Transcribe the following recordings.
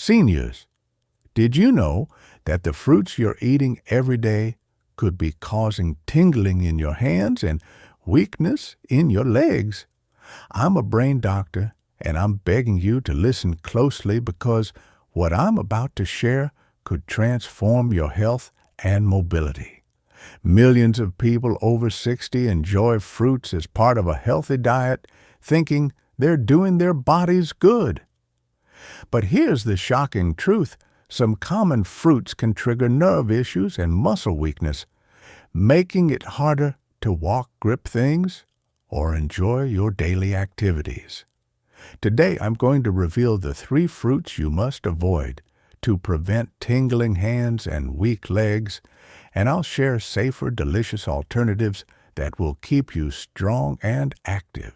Seniors, did you know that the fruits you're eating every day could be causing tingling in your hands and weakness in your legs? I'm a brain doctor, and I'm begging you to listen closely because what I'm about to share could transform your health and mobility. Millions of people over 60 enjoy fruits as part of a healthy diet, thinking they're doing their bodies good. But here's the shocking truth. Some common fruits can trigger nerve issues and muscle weakness, making it harder to walk, grip things, or enjoy your daily activities. Today, I'm going to reveal the 3 fruits you must avoid to prevent tingling hands and weak legs, and I'll share safer, delicious alternatives that will keep you strong and active.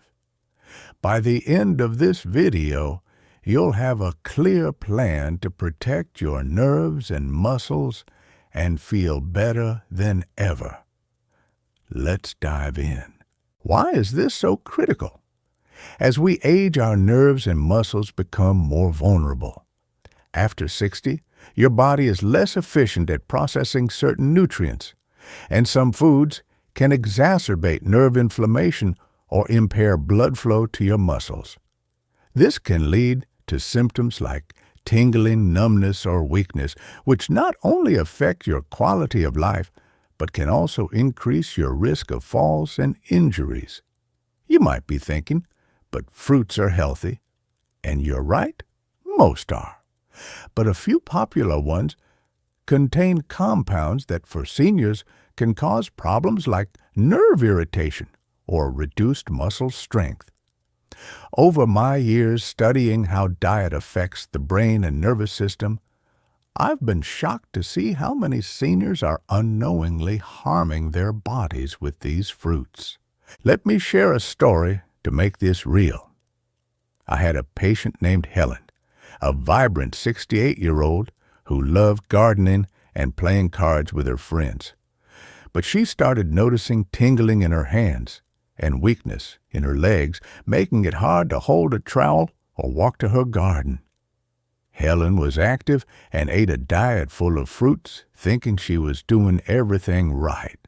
By the end of this video, you'll have a clear plan to protect your nerves and muscles and feel better than ever. Let's dive in. Why is this so critical? As we age, our nerves and muscles become more vulnerable. After 60, your body is less efficient at processing certain nutrients, and some foods can exacerbate nerve inflammation or impair blood flow to your muscles. This can lead to symptoms like tingling, numbness, or weakness, which not only affect your quality of life, but can also increase your risk of falls and injuries. You might be thinking, but fruits are healthy. And you're right, most are. But a few popular ones contain compounds that for seniors can cause problems like nerve irritation or reduced muscle strength. Over my years studying how diet affects the brain and nervous system, I've been shocked to see how many seniors are unknowingly harming their bodies with these fruits. Let me share a story to make this real. I had a patient named Helen, a vibrant 68-year-old who loved gardening and playing cards with her friends. But she started noticing tingling in her hands and weakness in her legs, making it hard to hold a trowel or walk to her garden. Helen was active and ate a diet full of fruits, thinking she was doing everything right.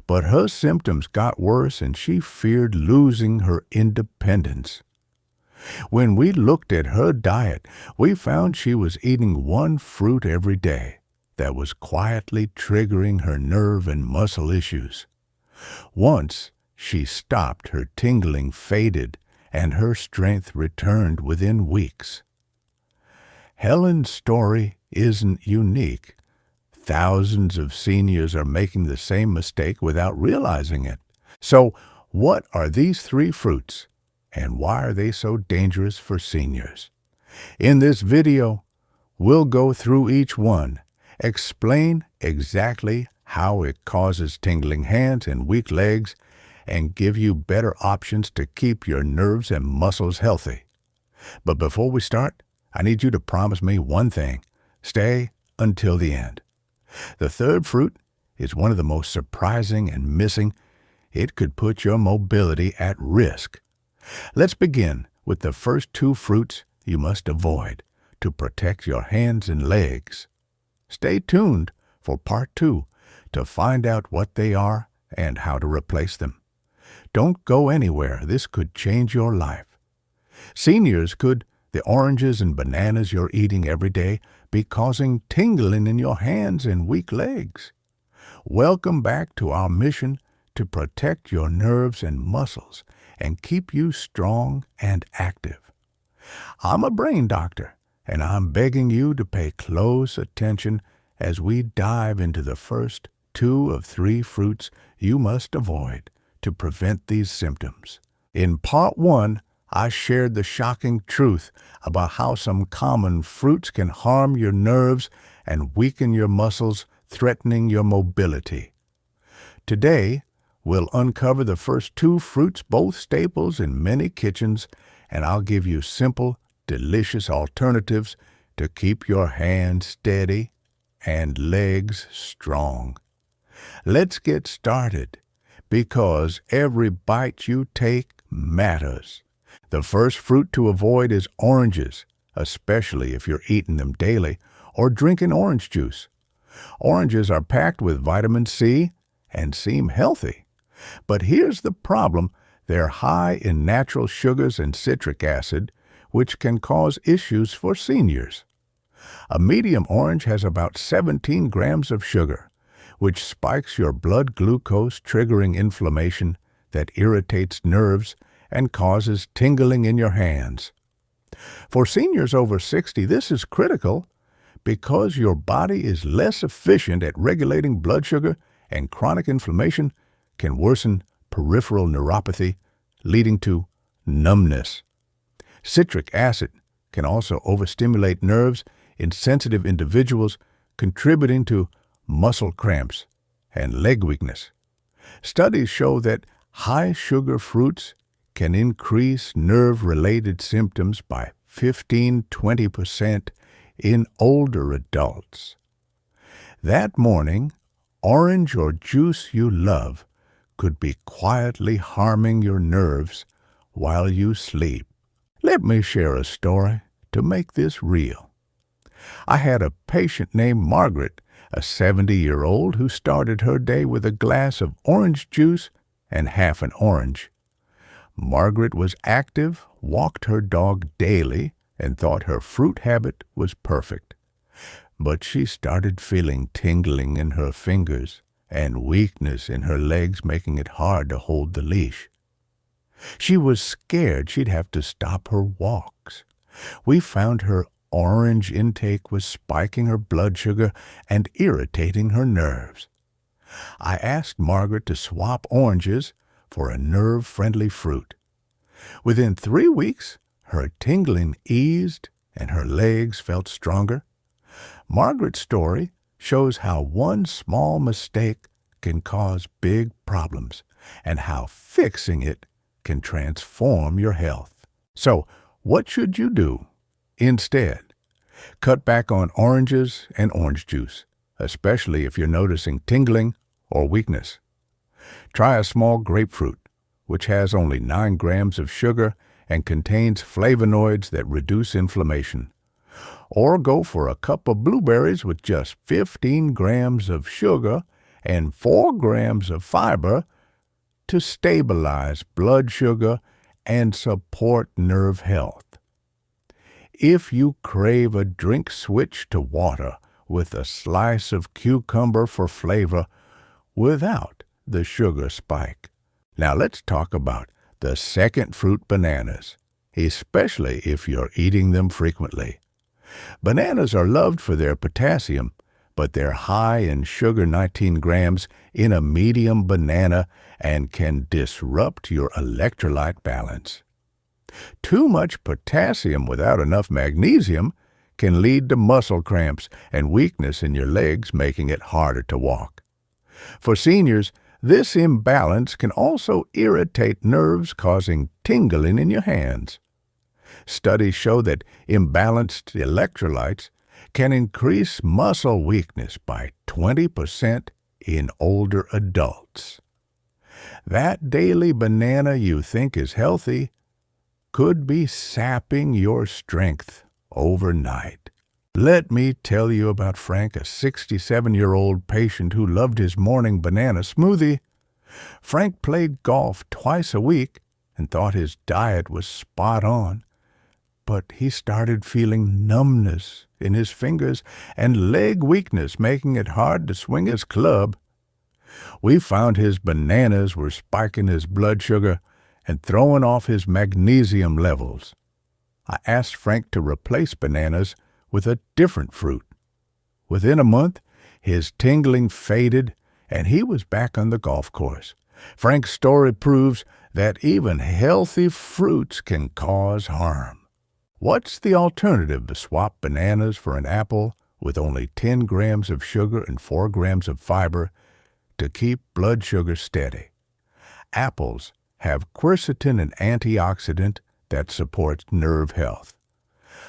But her symptoms got worse and she feared losing her independence. When we looked at her diet, we found she was eating 1 fruit every day that was quietly triggering her nerve and muscle issues. Once she stopped, her tingling faded and her strength returned within weeks. Helen's story isn't unique. Thousands of seniors are making the same mistake without realizing it. So, what are these 3 fruits, and why are they so dangerous for seniors? In this video, we'll go through each one, explain exactly how it causes tingling hands and weak legs, and give you better options to keep your nerves and muscles healthy. But before we start, I need you to promise me one thing. Stay until the end. The 3rd fruit is one of the most surprising and missing. It could put your mobility at risk. Let's begin with the first 2 fruits you must avoid to protect your hands and legs. Stay tuned for part 2 to find out what they are and how to replace them. Don't go anywhere. This could change your life. Seniors, could the oranges and bananas you're eating every day be causing tingling in your hands and weak legs? Welcome back to our mission to protect your nerves and muscles and keep you strong and active. I'm a brain doctor, and I'm begging you to pay close attention as we dive into the first 2 of 3 fruits you must avoid to prevent these symptoms. In part 1, I shared the shocking truth about how some common fruits can harm your nerves and weaken your muscles, threatening your mobility. Today, we'll uncover the first 2 fruits, both staples in many kitchens, and I'll give you simple, delicious alternatives to keep your hands steady and legs strong. Let's get started, because every bite you take matters. The first fruit to avoid is oranges, especially if you're eating them daily or drinking orange juice. Oranges are packed with vitamin C and seem healthy. But here's the problem. They're high in natural sugars and citric acid, which can cause issues for seniors. A medium orange has about 17 grams of sugar, which spikes your blood glucose, triggering inflammation that irritates nerves and causes tingling in your hands. For seniors over 60, this is critical because your body is less efficient at regulating blood sugar, and chronic inflammation can worsen peripheral neuropathy, leading to numbness. Citric acid can also overstimulate nerves in sensitive individuals, contributing to muscle cramps and leg weakness. Studies show that high-sugar fruits can increase nerve-related symptoms by 15–20% in older adults. That morning, orange or juice you love could be quietly harming your nerves while you sleep. Let me share a story to make this real. I had a patient named Margaret, a 70-year-old who started her day with a glass of orange juice and half an orange. Margaret was active, walked her dog daily, and thought her fruit habit was perfect. But she started feeling tingling in her fingers and weakness in her legs, making it hard to hold the leash. She was scared she'd have to stop her walks. We found her orange intake was spiking her blood sugar and irritating her nerves. I asked Margaret to swap oranges for a nerve-friendly fruit. Within 3 weeks, her tingling eased and her legs felt stronger. Margaret's story shows how one small mistake can cause big problems and how fixing it can transform your health. So, what should you do? Instead, cut back on oranges and orange juice, especially if you're noticing tingling or weakness. Try a small grapefruit, which has only 9 grams of sugar and contains flavonoids that reduce inflammation. Or go for a cup of blueberries with just 15 grams of sugar and 4 grams of fiber to stabilize blood sugar and support nerve health. If you crave a drink, switch to water with a slice of cucumber for flavor without the sugar spike. Now let's talk about the second fruit, bananas, especially if you're eating them frequently. Bananas are loved for their potassium, but they're high in sugar, 19 grams in a medium banana, and can disrupt your electrolyte balance. Too much potassium without enough magnesium can lead to muscle cramps and weakness in your legs, making it harder to walk. For seniors, this imbalance can also irritate nerves, causing tingling in your hands. Studies show that imbalanced electrolytes can increase muscle weakness by 20% in older adults. That daily banana you think is healthy could be sapping your strength overnight. Let me tell you about Frank, a 67-year-old patient who loved his morning banana smoothie. Frank played golf twice a week and thought his diet was spot on. But he started feeling numbness in his fingers and leg weakness, making it hard to swing his club. We found his bananas were spiking his blood sugar and throwing off his magnesium levels. I asked Frank to replace bananas with a different fruit. Within a month, his tingling faded and he was back on the golf course. Frank's story proves that even healthy fruits can cause harm. What's the alternative to swap bananas for an apple with only 10 grams of sugar and 4 grams of fiber to keep blood sugar steady? Apples have quercetin, an antioxidant that supports nerve health.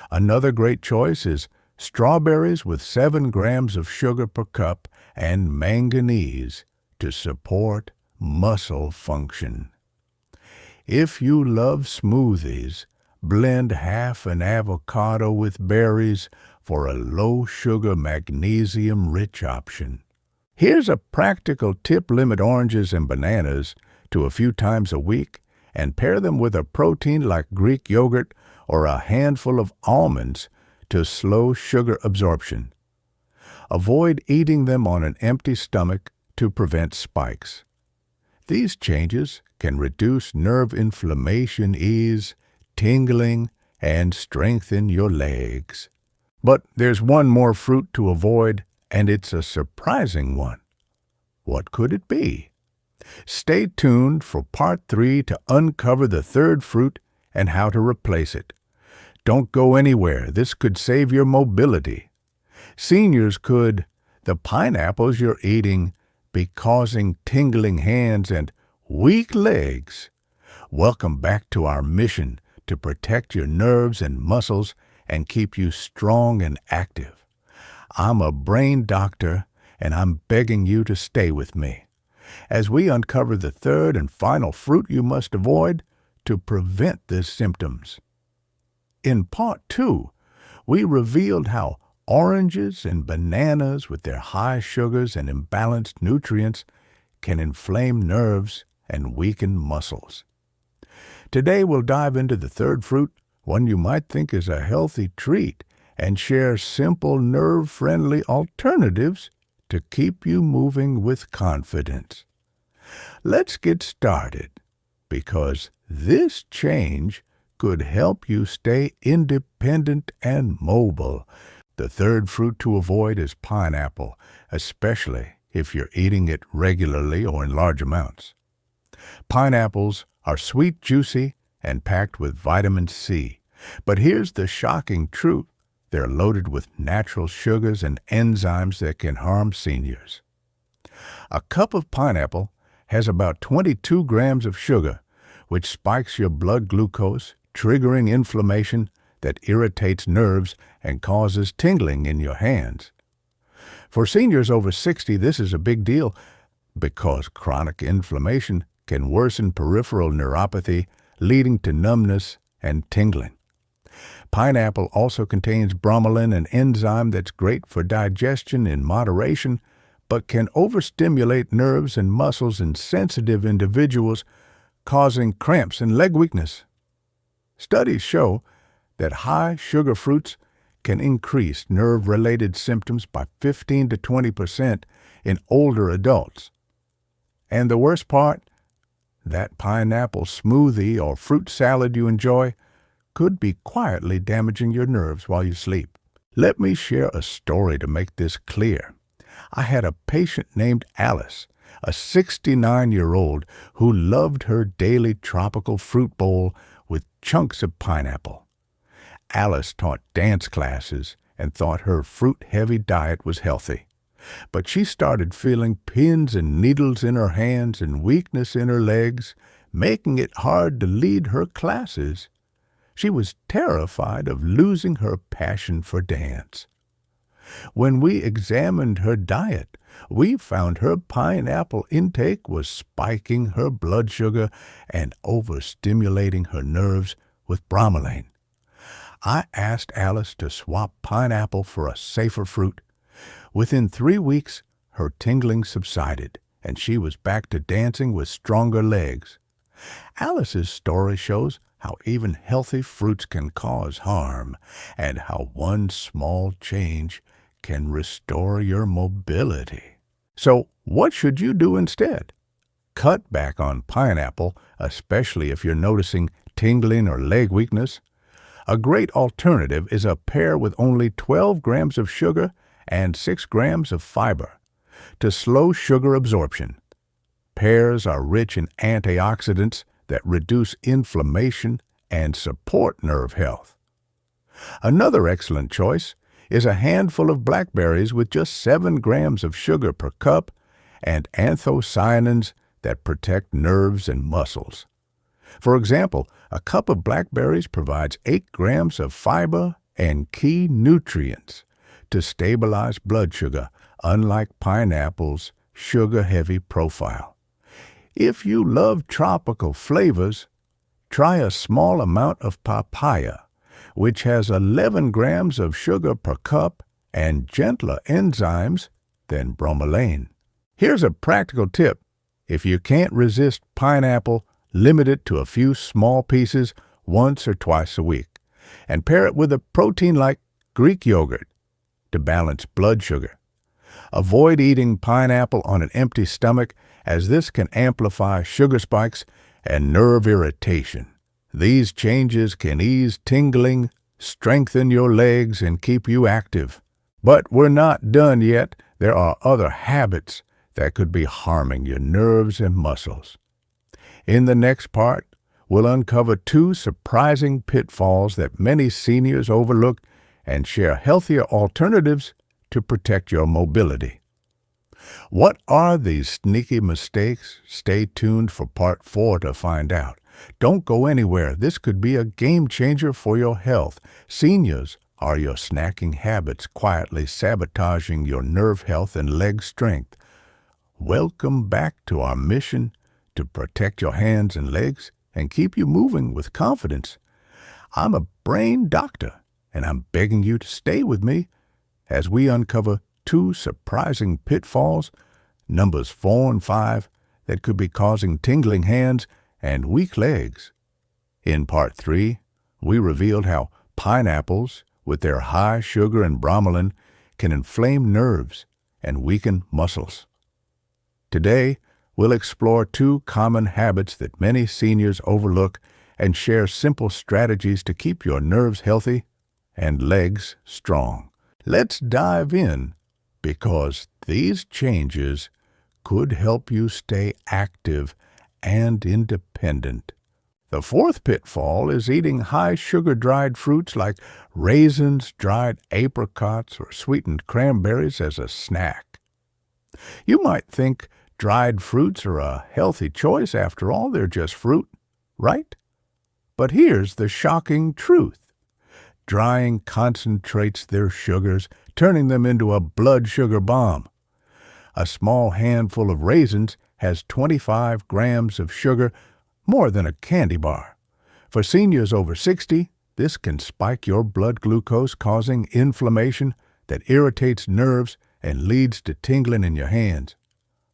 Another great choice is strawberries with 7 grams of sugar per cup and manganese to support muscle function. If you love smoothies, Blend half an avocado with berries for a low-sugar magnesium-rich option. Here's a practical tip: limit oranges and bananas to a few times a week and pair them with a protein like Greek yogurt or a handful of almonds to slow sugar absorption. Avoid eating them on an empty stomach to prevent spikes. These changes can reduce nerve inflammation, ease tingling, and strengthen your legs. But there's one more fruit to avoid, and it's a surprising one. What could it be? Stay tuned for Part 3 to uncover the third fruit and how to replace it. Don't go anywhere. This could save your mobility. Seniors, could the pineapples you're eating be causing tingling hands and weak legs? Welcome back to our mission to protect your nerves and muscles and keep you strong and active. I'm a brain doctor, and I'm begging you to stay with me as we uncover the third and final fruit you must avoid to prevent these symptoms. In Part 2, we revealed how oranges and bananas, with their high sugars and imbalanced nutrients, can inflame nerves and weaken muscles. Today we'll dive into the third fruit, one you might think is a healthy treat, and share simple nerve-friendly alternatives to keep you moving with confidence. Let's get started, because this change could help you stay independent and mobile. The third fruit to avoid is pineapple, especially if you're eating it regularly or in large amounts. Pineapples are sweet, juicy, and packed with vitamin C. But here's the shocking truth: they're loaded with natural sugars and enzymes that can harm seniors. A cup of pineapple has about 22 grams of sugar, which spikes your blood glucose, triggering inflammation that irritates nerves and causes tingling in your hands. For seniors over 60, this is a big deal because chronic inflammation can worsen peripheral neuropathy, leading to numbness and tingling. Pineapple also contains bromelain, an enzyme that's great for digestion in moderation, but can overstimulate nerves and muscles in sensitive individuals, causing cramps and leg weakness. Studies show that high sugar fruits can increase nerve-related symptoms by 15 to 20% in older adults. And the worst part, that pineapple smoothie or fruit salad you enjoy could be quietly damaging your nerves while you sleep. Let me share a story to make this clear. I had a patient named Alice, a 69-year-old who loved her daily tropical fruit bowl with chunks of pineapple. Alice taught dance classes and thought her fruit-heavy diet was healthy. But she started feeling pins and needles in her hands and weakness in her legs, making it hard to lead her classes. She was terrified of losing her passion for dance. When we examined her diet, we found her pineapple intake was spiking her blood sugar and overstimulating her nerves with bromelain. I asked Alice to swap pineapple for a safer fruit. Within 3 weeks, her tingling subsided, and she was back to dancing with stronger legs. Alice's story shows how even healthy fruits can cause harm, and how one small change can restore your mobility. So, what should you do instead? Cut back on pineapple, especially if you're noticing tingling or leg weakness. A great alternative is a pear with only 12 grams of sugar and 6 grams of fiber to slow sugar absorption. Pears are rich in antioxidants that reduce inflammation and support nerve health. Another excellent choice is a handful of blackberries with just 7 grams of sugar per cup and anthocyanins that protect nerves and muscles. For example, a cup of blackberries provides 8 grams of fiber and key nutrients to stabilize blood sugar, unlike pineapple's sugar-heavy profile. If you love tropical flavors, Try a small amount of papaya, which has 11 grams of sugar per cup and gentler enzymes than bromelain. Here's a practical tip. If you can't resist pineapple, limit it to a few small pieces once or twice a week, and pair it with a protein like Greek yogurt to balance blood sugar. Avoid eating pineapple on an empty stomach, as this can amplify sugar spikes and nerve irritation. These changes can ease tingling, strengthen your legs, and keep you active. But we're not done yet. There are other habits that could be harming your nerves and muscles. In the next part, we'll uncover 2 surprising pitfalls that many seniors overlook and share healthier alternatives to protect your mobility. What are these sneaky mistakes? Stay tuned for part 4 to find out. Don't go anywhere. This could be a game changer for your health. Seniors, are your snacking habits quietly sabotaging your nerve health and leg strength? Welcome back to our mission to protect your hands and legs and keep you moving with confidence. I'm a brain doctor, and I'm begging you to stay with me as we uncover 2 surprising pitfalls, numbers 4 and 5, that could be causing tingling hands and weak legs. In part 3, we revealed how pineapples, with their high sugar and bromelain, can inflame nerves and weaken muscles. Today, we'll explore 2 common habits that many seniors overlook and share simple strategies to keep your nerves healthy and legs strong. Let's dive in, because these changes could help you stay active and independent. The 4th pitfall is eating high-sugar dried fruits like raisins, dried apricots, or sweetened cranberries as a snack. You might think dried fruits are a healthy choice. After all, they're just fruit, right? But here's the shocking truth. Drying concentrates their sugars, turning them into a blood sugar bomb. A small handful of raisins has 25 grams of sugar, more than a candy bar. For seniors over 60, this can spike your blood glucose, causing inflammation that irritates nerves and leads to tingling in your hands.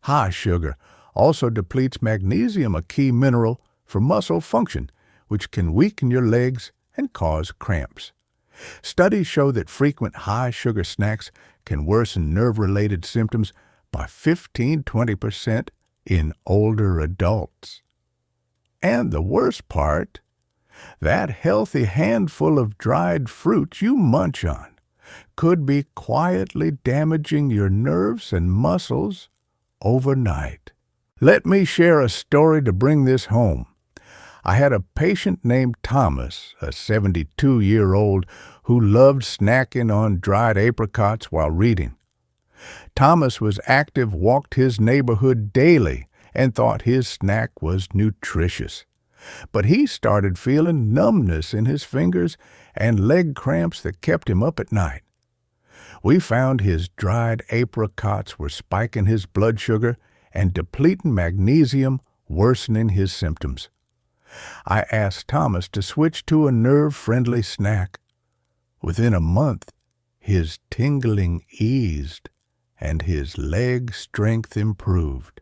High sugar also depletes magnesium, a key mineral for muscle function, which can weaken your legs and cause cramps. Studies show that frequent high-sugar snacks can worsen nerve-related symptoms by 15–20% in older adults. And the worst part, that healthy handful of dried fruits you munch on could be quietly damaging your nerves and muscles overnight. Let me share a story to bring this home. I had a patient named Thomas, a 72-year-old, who loved snacking on dried apricots while reading. Thomas was active, walked his neighborhood daily, and thought his snack was nutritious. But he started feeling numbness in his fingers and leg cramps that kept him up at night. We found his dried apricots were spiking his blood sugar and depleting magnesium, worsening his symptoms. I asked Thomas to switch to a nerve-friendly snack. Within a month, his tingling eased and his leg strength improved.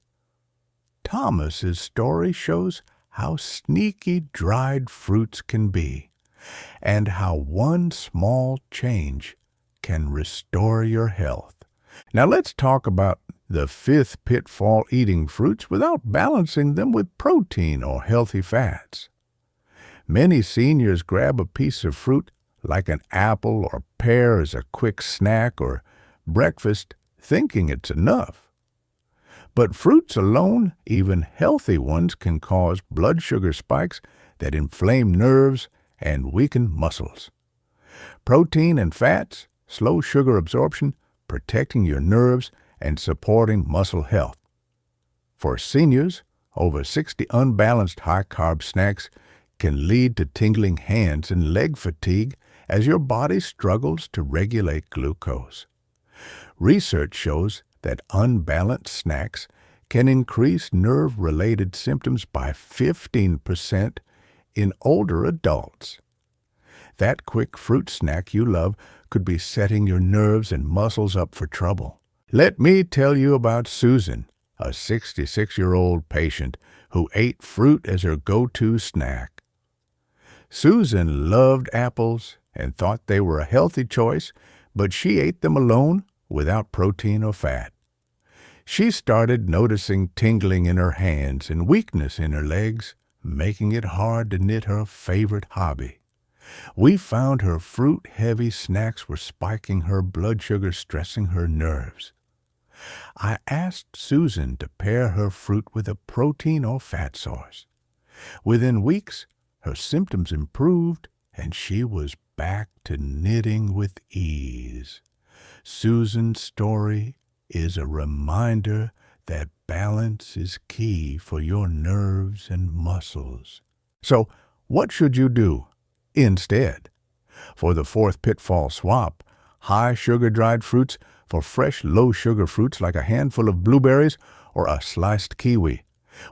Thomas's story shows how sneaky dried fruits can be, and how one small change can restore your health. Now let's talk about the 5th pitfall: eating fruits without balancing them with protein or healthy fats. Many seniors grab a piece of fruit like an apple or pear as a quick snack or breakfast, thinking it's enough. But fruits alone, even healthy ones, can cause blood sugar spikes that inflame nerves and weaken muscles. Protein and fats slow sugar absorption, protecting your nerves and supporting muscle health. For seniors over 60, unbalanced high-carb snacks can lead to tingling hands and leg fatigue as your body struggles to regulate glucose. Research shows that unbalanced snacks can increase nerve-related symptoms by 15% in older adults. That quick fruit snack you love could be setting your nerves and muscles up for trouble. Let me tell you about Susan, a 66-year-old patient who ate fruit as her go-to snack. Susan loved apples and thought they were a healthy choice, but she ate them alone without protein or fat. She started noticing tingling in her hands and weakness in her legs, making it hard to knit her favorite hobby. We found her fruit-heavy snacks were spiking her blood sugar, stressing her nerves. I asked Susan to pair her fruit with a protein or fat source. Within weeks, her symptoms improved, and she was back to knitting with ease. Susan's story is a reminder that balance is key for your nerves and muscles. So, what should you do instead? For the fourth pitfall, swap high sugar dried fruits for fresh low sugar fruits like a handful of blueberries or a sliced kiwi,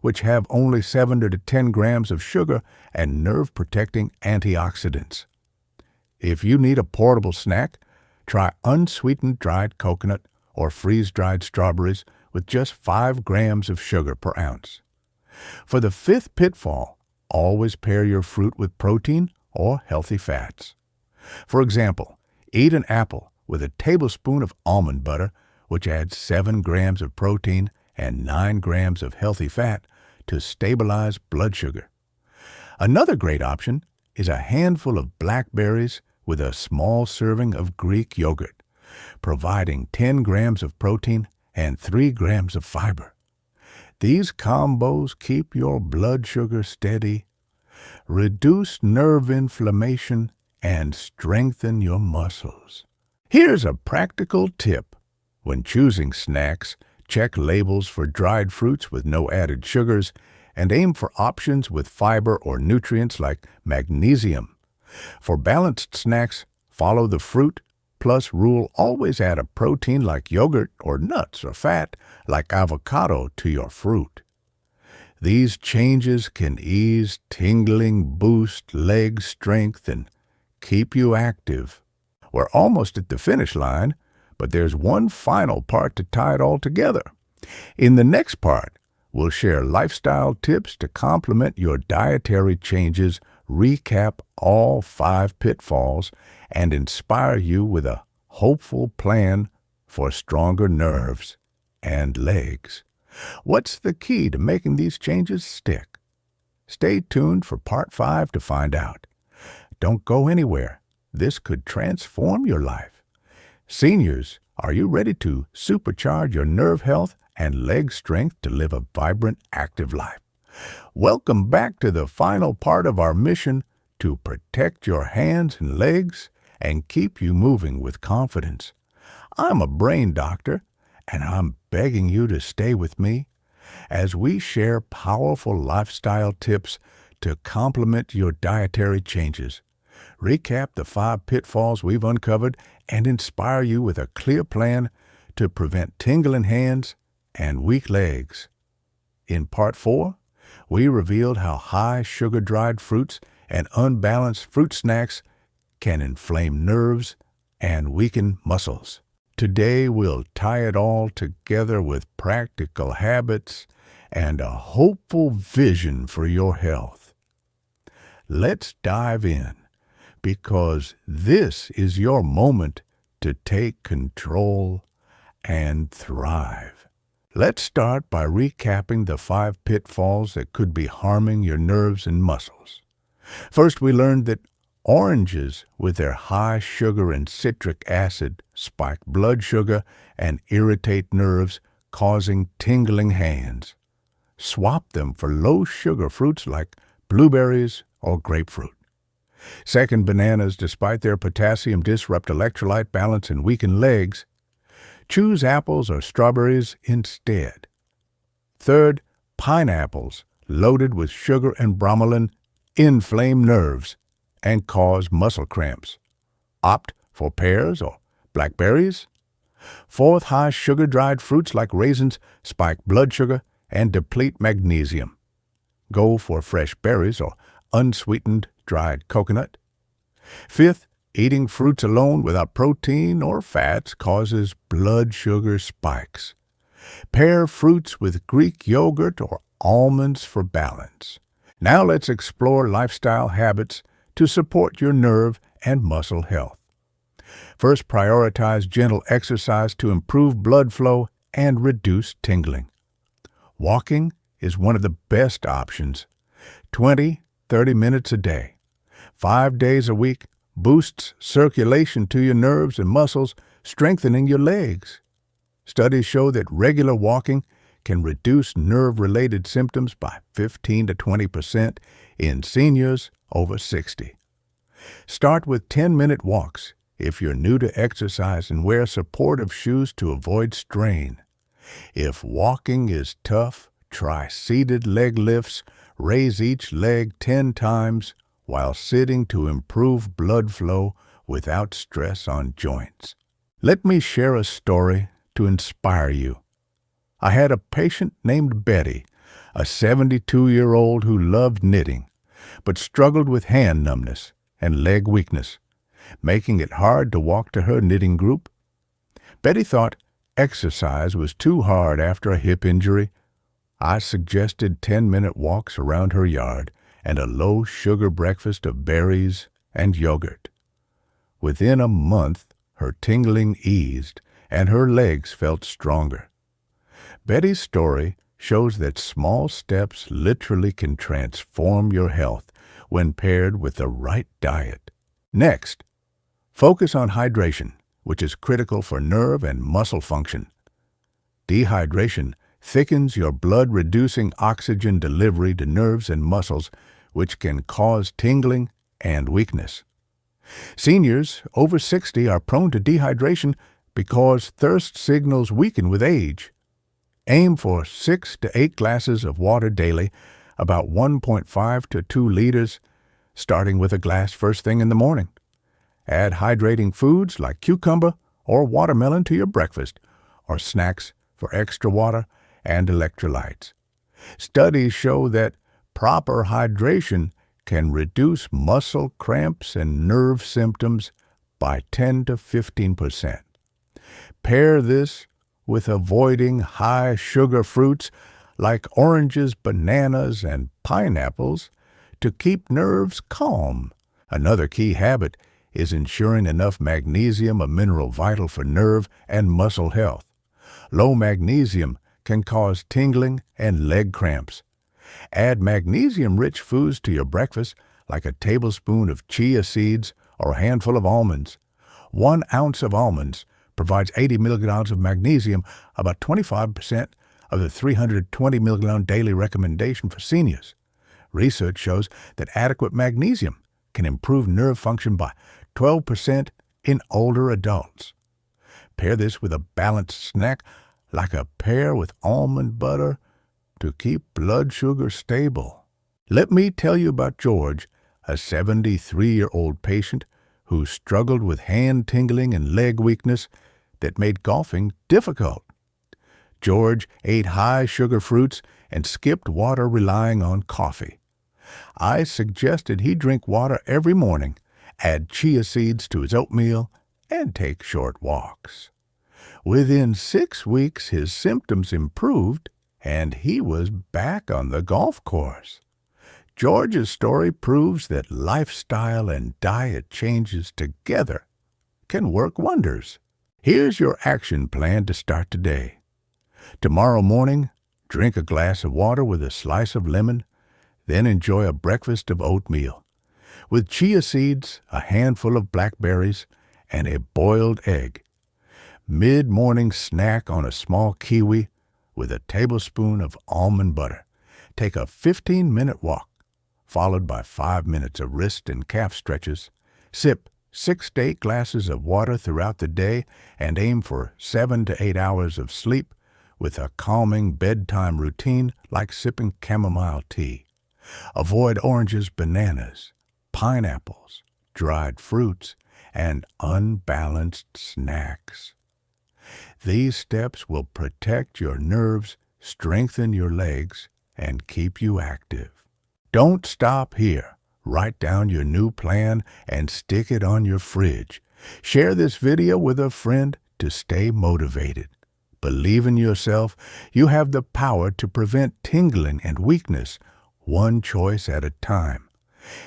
which have only 7 to 10 grams of sugar and nerve-protecting antioxidants. If you need a portable snack, try unsweetened dried coconut or freeze-dried strawberries with just 5 grams of sugar per ounce. For the fifth pitfall, always pair your fruit with protein or healthy fats. For example, eat an apple with a tablespoon of almond butter, which adds 7 grams of protein and 9 grams of healthy fat to stabilize blood sugar. Another great option is a handful of blackberries with a small serving of Greek yogurt, providing 10 grams of protein and 3 grams of fiber. These combos keep your blood sugar steady, reduce nerve inflammation, and strengthen your muscles. Here's a practical tip. When choosing snacks, check labels for dried fruits with no added sugars and aim for options with fiber or nutrients like magnesium. For balanced snacks, follow the fruit plus rule. Always add a protein like yogurt or nuts or fat like avocado to your fruit. These changes can ease tingling, boost leg strength, and keep you active. We're almost at the finish line, but there's one final part to tie it all together. In the next part, we'll share lifestyle tips to complement your dietary changes, recap all 5 pitfalls, and inspire you with a hopeful plan for stronger nerves and legs. What's the key to making these changes stick? Stay tuned for part 5 to find out. Don't go anywhere. This could transform your life. Seniors, are you ready to supercharge your nerve health and leg strength to live a vibrant, active life? Welcome back to the final part of our mission to protect your hands and legs and keep you moving with confidence. I'm a brain doctor, and I'm begging you to stay with me as we share powerful lifestyle tips to complement your dietary changes, recap the 5 pitfalls we've uncovered, and inspire you with a clear plan to prevent tingling hands and weak legs. In part 4, we revealed how high sugar-dried fruits and unbalanced fruit snacks can inflame nerves and weaken muscles. Today we'll tie it all together with practical habits and a hopeful vision for your health. Let's dive in, because this is your moment to take control and thrive. Let's start by recapping the 5 pitfalls that could be harming your nerves and muscles. First, we learned that oranges, with their high sugar and citric acid, spike blood sugar and irritate nerves, causing tingling hands. Swap them for low-sugar fruits like blueberries or grapefruit. Second, bananas, despite their potassium, disrupt electrolyte balance and weaken legs. Choose apples or strawberries instead. Third, pineapples, loaded with sugar and bromelain, inflame nerves and cause muscle cramps. Opt for pears or blackberries. Fourth, high sugar-dried fruits like raisins spike blood sugar and deplete magnesium. Go for fresh berries or unsweetened dried coconut. Fifth, eating fruits alone without protein or fats causes blood sugar spikes. Pair fruits with Greek yogurt or almonds for balance. Now let's explore lifestyle habits to support your nerve and muscle health. First, prioritize gentle exercise to improve blood flow and reduce tingling. Walking is one of the best options. 20-30 minutes a day, 5 days a week, boosts circulation to your nerves and muscles, strengthening your legs. Studies show that regular walking can reduce nerve-related symptoms by 15 to 20% in seniors over 60. Start with 10-minute walks if you're new to exercise, and wear supportive shoes to avoid strain. If walking is tough, try seated leg lifts. Raise each leg 10 times while sitting to improve blood flow without stress on joints. Let me share a story to inspire you. I had a patient named Betty, a 72-year-old who loved knitting, but struggled with hand numbness and leg weakness, making it hard to walk to her knitting group. Betty thought exercise was too hard after a hip injury. I suggested 10-minute walks around her yard and a low-sugar breakfast of berries and yogurt. Within a month, her tingling eased and her legs felt stronger. Betty's story shows that small steps literally can transform your health when paired with the right diet. Next, focus on hydration, which is critical for nerve and muscle function. Dehydration thickens your blood, reducing oxygen delivery to nerves and muscles, which can cause tingling and weakness. Seniors over 60 are prone to dehydration because thirst signals weaken with age. Aim for 6 to 8 glasses of water daily, about 1.5 to 2 liters, starting with a glass first thing in the morning. Add hydrating foods like cucumber or watermelon to your breakfast, or snacks for extra water and electrolytes. Studies show that proper hydration can reduce muscle cramps and nerve symptoms by 10 to 15%. Pair this with avoiding high-sugar fruits like oranges, bananas, and pineapples to keep nerves calm. Another key habit is ensuring enough magnesium, a mineral vital for nerve and muscle health. Low magnesium can cause tingling and leg cramps. Add magnesium-rich foods to your breakfast, like a tablespoon of chia seeds or a handful of almonds. 1 ounce of almonds provides 80 milligrams of magnesium, about 25% of the 320 milligram daily recommendation for seniors. Research shows that adequate magnesium can improve nerve function by 12% in older adults. Pair this with a balanced snack like a pear with almond butter to keep blood sugar stable. Let me tell you about George, a 73-year-old patient who struggled with hand tingling and leg weakness that made golfing difficult. George ate high-sugar fruits and skipped water, relying on coffee. I suggested he drink water every morning, add chia seeds to his oatmeal, and take short walks. Within 6 weeks, his symptoms improved, and he was back on the golf course. George's story proves that lifestyle and diet changes together can work wonders. Here's your action plan to start today. Tomorrow morning, drink a glass of water with a slice of lemon, then enjoy a breakfast of oatmeal with chia seeds, a handful of blackberries, and a boiled egg. Mid-morning snack on a small kiwi with a tablespoon of almond butter. Take a 15-minute walk, followed by 5 minutes of wrist and calf stretches. Sip 6 to 8 glasses of water throughout the day and aim for 7 to 8 hours of sleep with a calming bedtime routine like sipping chamomile tea. Avoid oranges, bananas, pineapples, dried fruits, and unbalanced snacks. These steps will protect your nerves, strengthen your legs, and keep you active. Don't stop here. Write down your new plan and stick it on your fridge. Share this video with a friend to stay motivated. Believe in yourself. You have the power to prevent tingling and weakness, one choice at a time.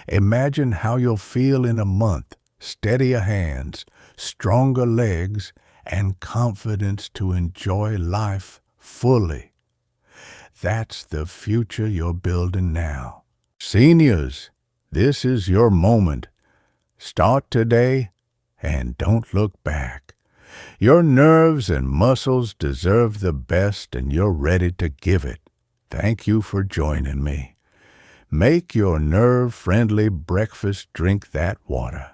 Imagine how you'll feel in a month. Steadier hands, stronger legs, and confidence to enjoy life fully. That's the future you're building now. Seniors, this is your moment. Start today and don't look back. Your nerves and muscles deserve the best, and you're ready to give it. Thank you for joining me. Make your nerve-friendly breakfast, drink that water,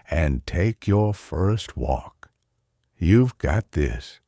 and take your first walk. You've got this.